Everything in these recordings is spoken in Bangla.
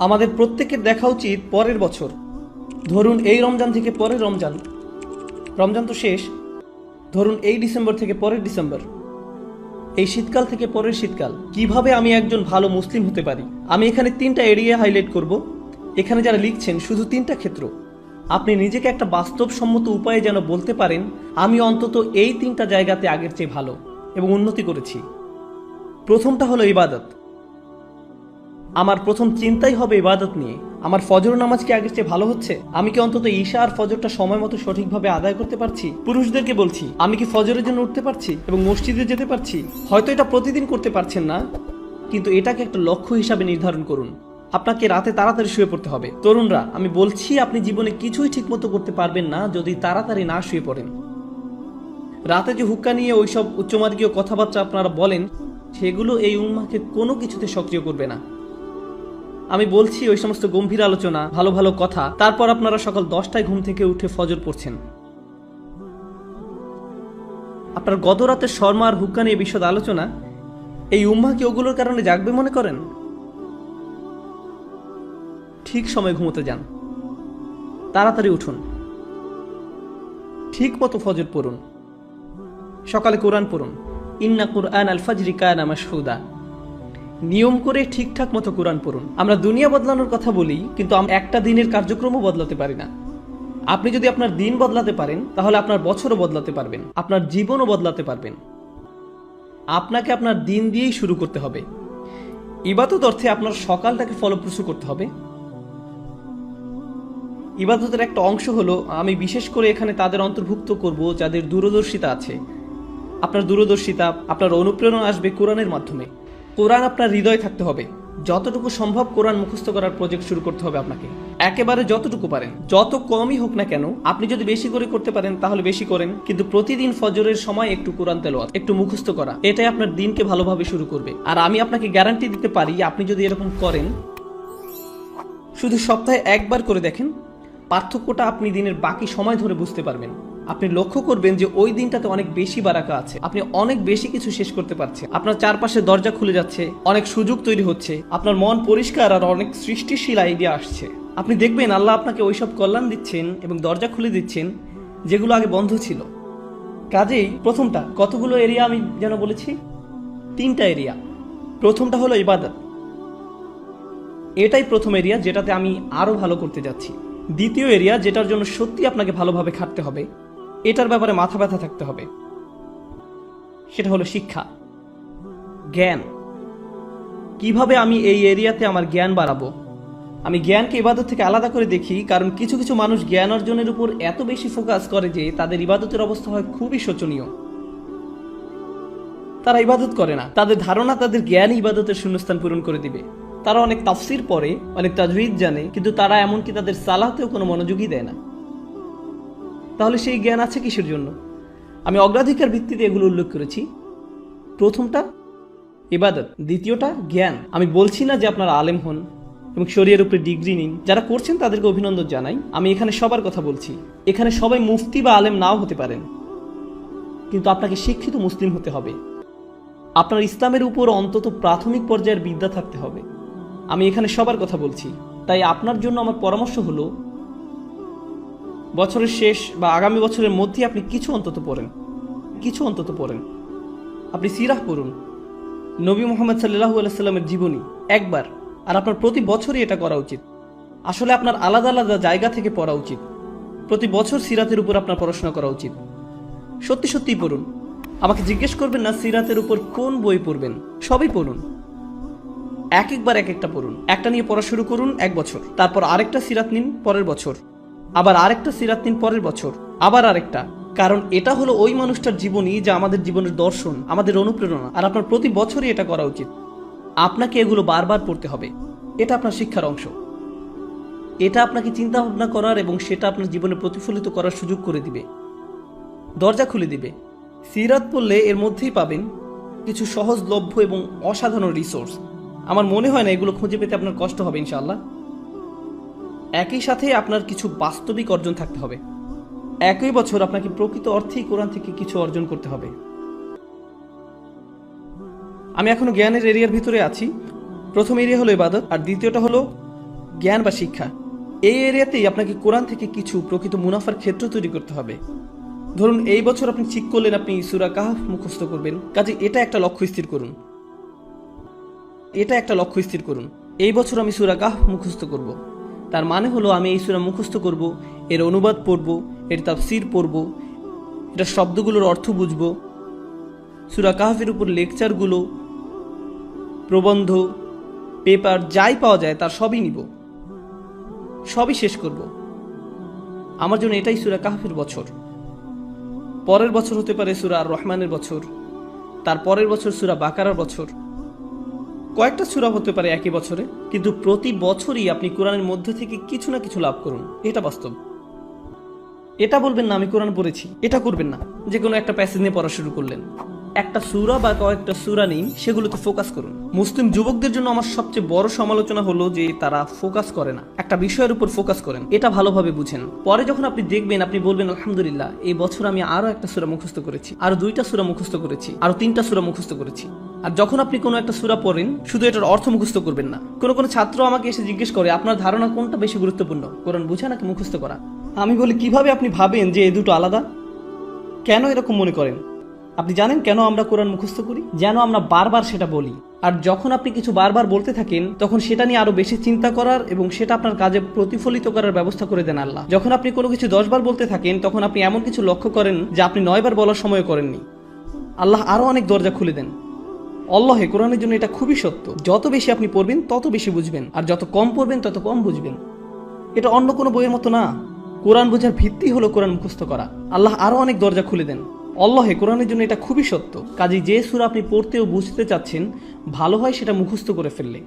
আমাদের প্রত্যেকের দেখা উচিত পরের বছর। ধরুন এই রমজান থেকে পরের রমজান, রমজান তো শেষ। ধরুন এই ডিসেম্বর থেকে পরের ডিসেম্বর, এই শীতকাল থেকে পরের শীতকাল। কিভাবে আমি একজন ভালো মুসলিম হতে পারি, আমি এখানে 3টা এরিয়া হাইলাইট করব। এখানে যারা লিখছেন শুধু 3টা ক্ষেত্র। আপনি নিজেকে একটা বাস্তবসম্মত উপায়ে যেন বলতে পারেন আমি অন্তত এই 3টা জায়গাতে আগের চেয়ে ভালো এবং উন্নতি করেছি। প্রথমটা হলো ইবাদত। আমার প্রথম চিন্তাই হবে ইবাদত নিয়ে। আমার ফজর নামাজ কি আগের চেয়ে ভালো হচ্ছে? আমি কি অন্তত ঈশা আর ফজরটা সময় মতো সঠিকভাবে আদায় করতে পারছি? পুরুষদেরকে বলছি, আমি কি ফজরের জন্য উঠতে পারছি এবং মসজিদে যেতে পারছি? হয়তো এটা প্রতিদিন করতে পারছেন না, কিন্তু এটাকে একটা লক্ষ্য হিসাবে নির্ধারণ করুন। আপনাকে রাতে তাড়াতাড়ি শুয়ে পড়তে হবে। তরুণরা, আমি বলছি আপনি জীবনে কিছুই ঠিকমতো করতে পারবেন না যদি তাড়াতাড়ি না শুয়ে পড়েন। রাতে যে হুক্কা নিয়ে ওইসব উচ্চমার্গীয় কথাবার্তা আপনারা বলেন, সেগুলো এই উম্মাহকে কোনো কিছুতে সক্রিয় করবে না। আমি বলছি ওই সমস্ত গম্ভীর আলোচনা, ভালো ভালো কথা, তারপর আপনারা সকাল 10টায় ঘুম থেকে উঠে ফজর পড়ছেন। আপনার গত রাতের শর্মা আর হুক্কা নিয়ে বিশদ আলোচনা, এই উম্মাহ কি ওগুলোর কারণে জাগবে মনে করেন? ঠিক সময় ঘুমোতে যান, তাড়াতাড়ি উঠুন, ঠিক মতো ফজর পড়ুন, সকালে কোরআন পড়ুন। ইন্না কুরআন আল ফাজরি কানা মাশহুদা। নিয়ম করে ঠিকঠাক মতো কোরআন পড়ুন। আমরা দুনিয়া বদলানোর কথা বলি, কিন্তু আমরা একটা দিনের কার্যক্রমও বদলাতে পারি না। আপনি যদি আপনার দিন বদলাতে পারেন, তাহলে আপনার বছরও বদলাতে পারবেন, আপনার জীবনও বদলাতে পারবেন। আপনাকে আপনার দিন দিয়েই শুরু করতে হবে। ইবাদত অর্থে আপনার সকালটাকে ফলপ্রসূ করতে হবে। ইবাদতের একটা অংশ হলো, আমি বিশেষ করে এখানে তাদের অন্তর্ভুক্ত করব যাদের দূরদর্শিতা আছে। আপনার দূরদর্শিতা, আপনার অনুপ্রেরণা আসবে কোরআনের মাধ্যমে। কোরআন আপনার হৃদয়ে থাকতে হবে। যতটুকু সম্ভব কোরআন মুখস্থ করার প্রজেক্ট শুরু করতে হবে আপনাকে। একেবারে যতটুকু পারেন, যত কমই হোক না কেন। আপনি যদি বেশি করে করতে পারেন তাহলে বেশি করেন, কিন্তু প্রতিদিন ফজরের সময় একটু কোরআন তেলাওয়াত, একটু মুখস্থ করা, এটাই আপনার দিনকে ভালোভাবে শুরু করবে। আর আমি আপনাকে গ্যারান্টি দিতে পারি, আপনি যদি এরকম করেন, শুধু সপ্তাহে একবার করে দেখেন, পার্থক্যটা আপনি দিনের বাকি সময় ধরে বুঝতে পারবেন। আপনি লক্ষ্য করবেন যে ওই দিনটাতে অনেক বেশি বারাকা আছে, আপনি অনেক বেশি কিছু শেষ করতে পারছেন, আপনার চারপাশে দরজা খুলে যাচ্ছে, অনেক সুযোগ তৈরি হচ্ছে, আপনার মন পরিষ্কার আর অনেক সৃষ্টিশীল আইডিয়া আসছে। আপনি দেখবেন আল্লাহ আপনাকে ওইসব কল্যাণ দিচ্ছেন এবং দরজা খুলে দিচ্ছেন যেগুলো আগে বন্ধ ছিল। কাজেই প্রথমটা, কতগুলো এরিয়া আমি যেন বলেছি? 3টা এরিয়া। প্রথমটা হলো ইবাদত। এটাই প্রথম এরিয়া যেটাতে আমি আরো ভালো করতে যাচ্ছি। দ্বিতীয় এরিয়া, যেটার জন্য সত্যি আপনাকে ভালোভাবে খাটতে হবে, এটার ব্যাপারে মাথা ব্যথা থাকতে হবে, সেটা হলো শিক্ষা, জ্ঞান। কিভাবে আমি এই এরিয়াতে আমার জ্ঞান বাড়াবো? আমি জ্ঞানকে ইবাদত থেকে আলাদা করে দেখি, কারণ কিছু কিছু মানুষ জ্ঞান অর্জনের উপর এত বেশি ফোকাস করে যে তাদের ইবাদতের অবস্থা হয় খুবই শোচনীয়। তারা ইবাদত করে না, তাদের ধারণা তাদের জ্ঞান ইবাদতের শূন্যস্থান পূরণ করে দিবে। তারা অনেক তাফসির পড়ে, অনেক তাজউইদ জানে, কিন্তু তারা এমনকি তাদের সালাতেও কোনো মনোযোগই দেয় না। তাহলে সেই জ্ঞান আছে কিসের জন্য? আমি অগ্রাধিকার ভিত্তিতে এগুলো উল্লেখ করেছি। প্রথমটা ইবাদত, দ্বিতীয়টা জ্ঞান। আমি বলছি না যে আপনারা আলেম হন এবং শরীয়তের উপরে ডিগ্রি নিন। যারা করছেন তাদেরকে অভিনন্দন জানাই। আমি এখানে সবার কথা বলছি। এখানে সবাই মুফতি বা আলেম নাও হতে পারেন, কিন্তু আপনাকে শিক্ষিত মুসলিম হতে হবে। আপনার ইসলামের উপর অন্তত প্রাথমিক পর্যায়ের বিদ্যা থাকতে হবে। আমি এখানে সবার কথা বলছি। তাই আপনার জন্য আমার পরামর্শ হলো, বছরের শেষ বা আগামী বছরের মধ্যে আপনি কিছু অন্তত পড়েন। আপনি সিরাহ পড়ুন, নবী মুহাম্মদ সাল্লাল্লাহু আলাইহি সাল্লামের জীবনী একবার। আর আপনার প্রতি বছরই এটা করা উচিত। আসলে আপনার আলাদা আলাদা জায়গা থেকে পড়া উচিত। প্রতি বছর সিরাতের উপর আপনার পড়াশোনা করা উচিত। সত্যি সত্যিই পড়ুন। আমাকে জিজ্ঞেস করবেন না সিরাতের উপর কোন বই পড়বেন, সবই পড়ুন। একবার এক একটা পড়ুন। একটা নিয়ে পড়া শুরু করুন 1 বছর, তারপর আরেকটা সিরাত নিন পরের বছর, আবার আরেকটা সিরাত নিন পরের বছর, আবার আরেকটা। কারণ এটা হলো ওই মানুষটার জীবনী যা আমাদের জীবনের দর্শন, আমাদের অনুপ্রেরণা। আর আপনার প্রতি বছরই এটা করা উচিত। আপনাকে এগুলো বারবার পড়তে হবে। এটা আপনার শিক্ষার অংশ। এটা আপনাকে চিন্তা ভাবনা করার এবং সেটা আপনার জীবনে প্রতিফলিত করার সুযোগ করে দিবে, দরজা খুলে দিবে। সিরাত পড়লে এর মধ্যেই পাবেন কিছু সহজলভ্য এবং অসাধারণ রিসোর্স। আমার মনে হয় না এগুলো খুঁজে পেতে আপনার কষ্ট হবে ইনশাআল্লাহ। একই সাথে আপনার কিছু বাস্তবিক অর্জন থাকতে হবে। একই বছর আপনাকে প্রকৃত অর্থেই কোরআন থেকে কিছু অর্জন করতে হবে। আমি এখনো জ্ঞানের এরিয়ার ভিতরে আছি। প্রথম এরিয়া হলো ইবাদত, আর দ্বিতীয়টা হলো জ্ঞান বা শিক্ষা, এই এরিয়াতেই আপনাকে কোরআন থেকে কিছু প্রকৃত মুনাফার ক্ষেত্র তৈরি করতে হবে। ধরুন এই বছর আপনি ঠিক করলেন আপনি সূরা কাহফ মুখস্থ করবেন, কাজে এটা একটা লক্ষ্য স্থির করুন। এই বছর আমি সূরা কাহফ মুখস্থ করব। তার মানে হলো আমি এই সূরা মুখস্থ করব, এর অনুবাদ পড়ব, এর তাফসীর পড়ব, এটা শব্দগুলোর অর্থ বুঝব, সূরা কাহফের উপর লেকচারগুলো, প্রবন্ধ, পেপার যাই পাওয়া যায় তার সবই নিব, সবই শেষ করব। আমার জন্য এটাই সূরা কাহফের বছর। পরের বছর হতে পারে সূরা আর রহমানের বছর, তার পরের বছর সূরা বাকারার বছর, কয়েকটা সূরা হতে পারে একই বছরে, কিন্তু প্রতি বছরই আপনি কোরআনের মধ্যে থেকে কিছু না কিছু লাভ করুন, এটা বাস্তব। এটা বলবেন না আমি কোরআন পড়েছি, এটা করবেন না। যে কোনো একটা প্যাসেজ নিয়ে পড়া শুরু করলেন, একটা সূরা বা কয়েকটা সূরা নিন, সেগুলোতে ফোকাস করুন। মুসলিম যুবকদের জন্য আমার সবচেয়ে বড় সমালোচনা হলো যে তারা ফোকাস করে না, একটা বিষয়ের উপর ফোকাস করেন, এটা ভালোভাবে বুঝেন। পরে যখন আপনি দেখবেন আপনি বলবেন আলহামদুলিল্লাহ এই বছর আমি আরো একটা সূরা মুখস্থ করেছি, আরো 2টা সূরা মুখস্থ করেছি, আরো 3টা সূরা মুখস্থ করেছি। আর যখন আপনি কোনো একটা সূরা পড়েন শুধু এটার অর্থ মুখস্থ করবেন না। কোনো ছাত্র আমাকে এসে জিজ্ঞেস করে আপনার ধারণা কোনটা বেশি গুরুত্বপূর্ণ, কোরআন বোঝা নাকি মুখস্থ করা? আমি বলি কিভাবে আপনি ভাবেন যে এই দুটো আলাদা? কেন এরকম মনে করেন? আপনি জানেন কেন আমরা কোরআন মুখস্থ করি? যেন আমরা বারবার সেটা বলি। আর যখন আপনি কিছু বারবার বলতে থাকেন তখন সেটা নিয়ে আরো বেশি চিন্তা করার এবং সেটা আপনার কাজে প্রতিফলিত করার ব্যবস্থা করে দেন আল্লাহ। যখন আপনি কোনো কিছু 10 বার বলতে থাকেন তখন আপনি এমন কিছু লক্ষ্য করেন যা আপনি 9 বার বলার সময় করেননি। আল্লাহ আরো অনেক দরজা খুলে দেন। আল্লাহে কোরআনের জন্য এটা খুবই সত্য। যত বেশি আপনি পড়বেন তত বেশি বুঝবেন, আর যত কম পড়বেন তত কম বুঝবেন। এটা অন্য কোনো বইয়ের মতো না। কোরআন বোঝার ভিত্তি হলো কোরআন মুখস্থ করা। আল্লাহ আরো অনেক দরজা খুলে দেন। আল্লাহে কোরআনের জন্য এটা খুবই সত্য। কাজেই যে সূরা আপনি পড়তে ও বুঝতে চাচ্ছেন ভালো হয় সেটা মুখস্থ করে ফেললে।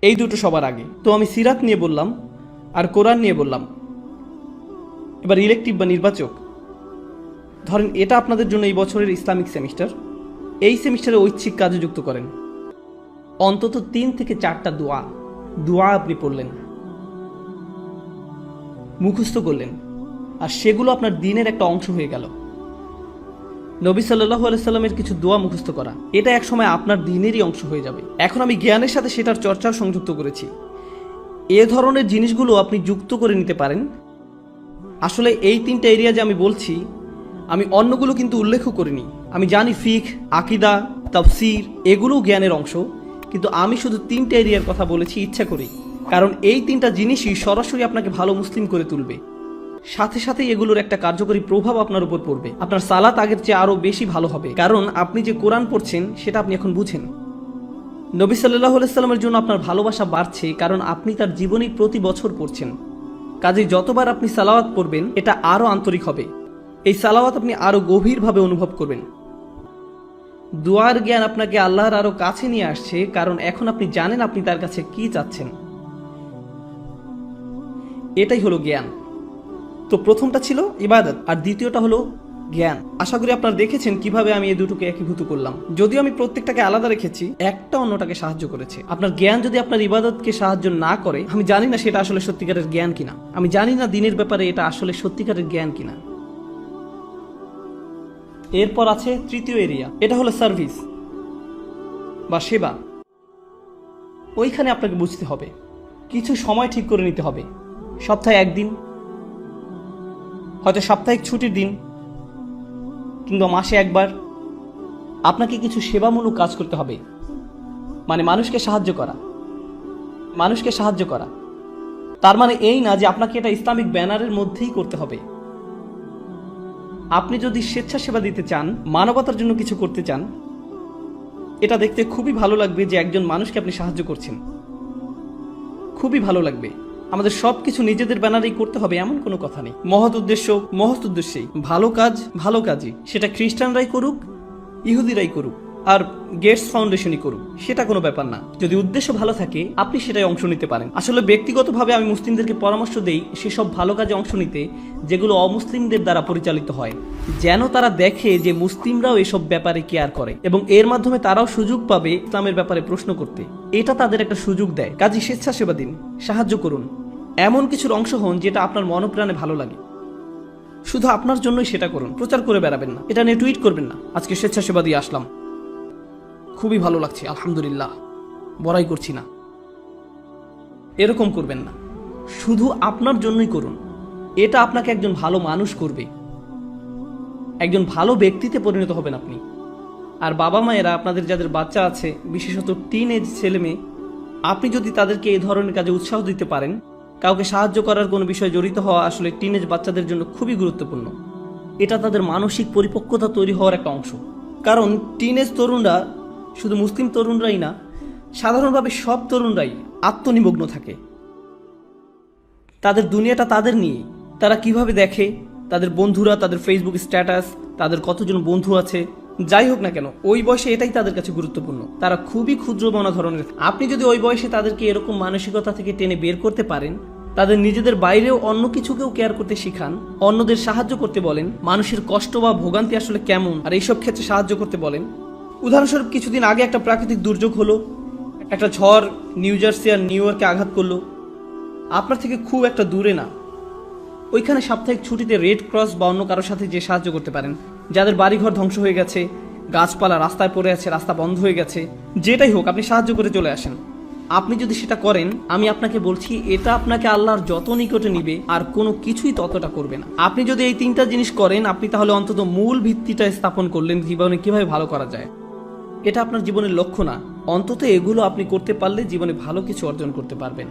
এই দুটো সবার আগে। তো আমি সিরাত নিয়ে বললাম আর কোরআন নিয়ে বললাম। এবার ইলেকটিভ বা নির্বাচক, ধরেন এটা আপনাদের জন্য এই বছরের ইসলামিক সেমিস্টার। এই সেমিস্টারে ঐচ্ছিক কাজে যুক্ত করেন। অন্তত 3 থেকে 4টা দোয়া আপনি পড়লেন, মুখস্থ করলেন, আর সেগুলো আপনার দিনের একটা অংশ হয়ে গেল। নবী সাল্লাল্লাহু আলাইহি সাল্লামের কিছু দোয়া মুখস্থ করা, এটা এক সময় আপনার দিনেরই অংশ হয়ে যাবে। এখন আমি জ্ঞানের সাথে সেটার চর্চাও সংযুক্ত করেছি। এ ধরনের জিনিসগুলো আপনি যুক্ত করে নিতে পারেন। আসলে এই 3টা এরিয়া যে আমি বলছি, আমি অন্যগুলো কিন্তু উল্লেখও করিনি। আমি জানি ফিকহ, আকীদা, তাফসীর এগুলোও জ্ঞানের অংশ, কিন্তু আমি শুধু 3টা এরিয়ার কথা বলেছি ইচ্ছা করেই। কারণ এই 3টা জিনিসই সরাসরি আপনাকে ভালো মুসলিম করে তুলবে। সাথে সাথেই এগুলোর একটা কার্যকরী প্রভাব আপনার উপর পড়বে। আপনার সালাত আগের চেয়ে আরো বেশি ভালো হবে, কারণ আপনি যে কোরআন পড়ছেন সেটা আপনি এখন বুঝেন। নবী সাল্লাল্লাহু আলাইহি সাল্লামের জন্য আপনার ভালোবাসা বাড়ছে, কারণ আপনি তার জীবনী প্রতি বছর পড়ছেন। কাজেই যতবার আপনি সালাওয়াত পড়বেন এটা আরো আন্তরিক হবে। এই সালাওয়াত আপনি আরো গভীরভাবে অনুভব করবেন। দোয়ার জ্ঞান আপনাকে আল্লাহর আরো কাছে নিয়ে আসছে, কারণ এখন আপনি জানেন আপনি তার কাছে কি চাচ্ছেন। এটাই হলো জ্ঞান। তো প্রথমটা ছিল ইবাদত আর দ্বিতীয়টা হলো জ্ঞান। আশা করি আপনারা দেখেছেন কিভাবে আমি এই দুটোকে একীভূত করলাম। যদিও আমি প্রত্যেকটাকে আলাদা রেখেছি, একটা অন্যটাকে সাহায্য করেছে। আপনার জ্ঞান যদি আপনার ইবাদতকে সাহায্য না করে, আমি জানি না সেটা আসলে সত্যিকারের জ্ঞান কিনা। আমি জানি না দিনের ব্যাপারে এটা আসলে সত্যিকারের জ্ঞান কিনা। এরপর আছে তৃতীয় এরিয়া, এটা হলো সার্ভিস বা সেবা। ওইখানে আপনাকে বুঝতে হবে, কিছু সময় ঠিক করে নিতে হবে। সপ্তাহে 1 দিন, হয়তো সাপ্তাহিক ছুটির দিন, কিংবা মাসে 1 বার আপনাকে কিছু সেবামূলক কাজ করতে হবে। মানে মানুষকে সাহায্য করা। তার মানে এই না যে আপনাকে এটা ইসলামিক ব্যানারের মধ্যেই করতে হবে। আপনি যদি স্বেচ্ছাসেবা দিতে চান, মানবতার জন্য কিছু করতে চান, এটা দেখতে খুবই ভালো লাগবে যে একজন মানুষকে আপনি সাহায্য করছেন। খুবই ভালো লাগবে। আমাদের সবকিছু নিজেদের ব্যানারেই করতে হবে এমন কোনো কথা নেই। মহৎ উদ্দেশ্যেই ভালো কাজই, সেটা খ্রিস্টানরাই করুক, ইহুদিরাই করুক, আর গেটস ফাউন্ডেশনই করুক, সেটা কোনো ব্যাপার না। যদি উদ্দেশ্য ভালো থাকে আপনি সেটাই অংশ নিতে পারেন। আসলে ব্যক্তিগতভাবে আমি মুসলিমদেরকে পরামর্শ দেই সেসব ভালো কাজে অংশ নিতে যেগুলো অমুসলিমদের দ্বারা পরিচালিত হয়, যেন তারা দেখে যে মুসলিমরাও এসব ব্যাপারে কেয়ার করে এবং এর মাধ্যমে তারাও সুযোগ পাবে ইসলামের ব্যাপারে প্রশ্ন করতে। এটা তাদের একটা সুযোগ দেয়। কাজে স্বেচ্ছাসেবা দিন, সাহায্য করুন, এমন কিছুর অংশ হন যেটা আপনার মনপ্রাণে ভালো লাগে। শুধু আপনার জন্যই সেটা করুন, প্রচার করে বেড়াবেন না, এটা নিয়ে টুইট করবেন না আজকে স্বেচ্ছাসেবা দিয়ে আসলাম, খুবই ভালো লাগছে আলহামদুলিল্লাহ, বড়াই করছি না। এরকম করবেন না। শুধু আপনার জন্যই করুন। এটা আপনাকে একজন ভালো মানুষ করবে, একজন ভালো ব্যক্তিতে পরিণত হবেন আপনি। আর বাবা মায়েরা আপনাদের যাদের বাচ্চা আছে, বিশেষত টিন এজ ছেলে মেয়ে, আপনি যদি তাদেরকে এই ধরনের কাজে উৎসাহ দিতে পারেন, কাউকে সাহায্য করার কোনো বিষয়ে জড়িত হওয়া আসলে টিন এজ বাচ্চাদের জন্য খুবই গুরুত্বপূর্ণ। এটা তাদের মানসিক পরিপক্কতা তৈরি হওয়ার একটা অংশ। কারণ টিন এজ তরুণরা শুধু মুসলিম তরুণরাই না, সাধারণভাবে সব তরুণরাই আত্মনিমগ্ন থাকে। তাদের দুনিয়াটা তাদের নিয়ে। তারা কিভাবে দেখে, তাদের বন্ধুরা, তাদের ফেসবুক স্ট্যাটাস, তাদের কতজন বন্ধু আছে, যাই হোক না কেন, ওই বয়সে এটাই তাদের কাছে গুরুত্বপূর্ণ। তারা খুবই ক্ষুদ্রমনা ধরনের। আপনি যদি ওই বয়সে তাদেরকে এরকম মানসিকতা থেকে টেনে বের করতে পারেন, তাদের নিজেদের বাইরেও অন্য কিছুকেও কেয়ার করতে শিখান, অন্যদের সাহায্য করতে বলেন, মানুষের কষ্ট বা ভোগান্তি আসলে কেমন আর এইসব ক্ষেত্রে সাহায্য করতে বলেন। উদাহরণস্বরূপ কিছুদিন আগে একটা প্রাকৃতিক দুর্যোগ হলো, একটা ঝড় নিউ জার্সি আর নিউ ইয়র্কে আঘাত করলো। আপনার থেকে খুব একটা দূরে না, ওইখানে সাপ্তাহিক ছুটিতে রেড ক্রস বা অন্য কারোর সাথে যে সাহায্য করতে পারেন, যাদের বাড়িঘর ধ্বংস হয়ে গেছে, গাছপালা রাস্তায় পড়ে আছে, রাস্তা বন্ধ হয়ে গেছে, যেটাই হোক আপনি সাহায্য করে চলে আসেন। আপনি যদি সেটা করেন, আমি আপনাকে বলছি এটা আপনাকে আল্লাহর যত নিকটে নিবে আর কোনো কিছুই ততটা করবে না। আপনি যদি এই তিনটা জিনিস করেন, আপনি তাহলে অন্তত মূল ভিত্তিটা স্থাপন করলেন জীবনে কিভাবে ভালো করা যায়। এটা আপনার জীবনের লক্ষ্য না, অন্তত এগুলো আপনি করতে পারলে জীবনে ভালো কিছু অর্জন করতে পারবেন।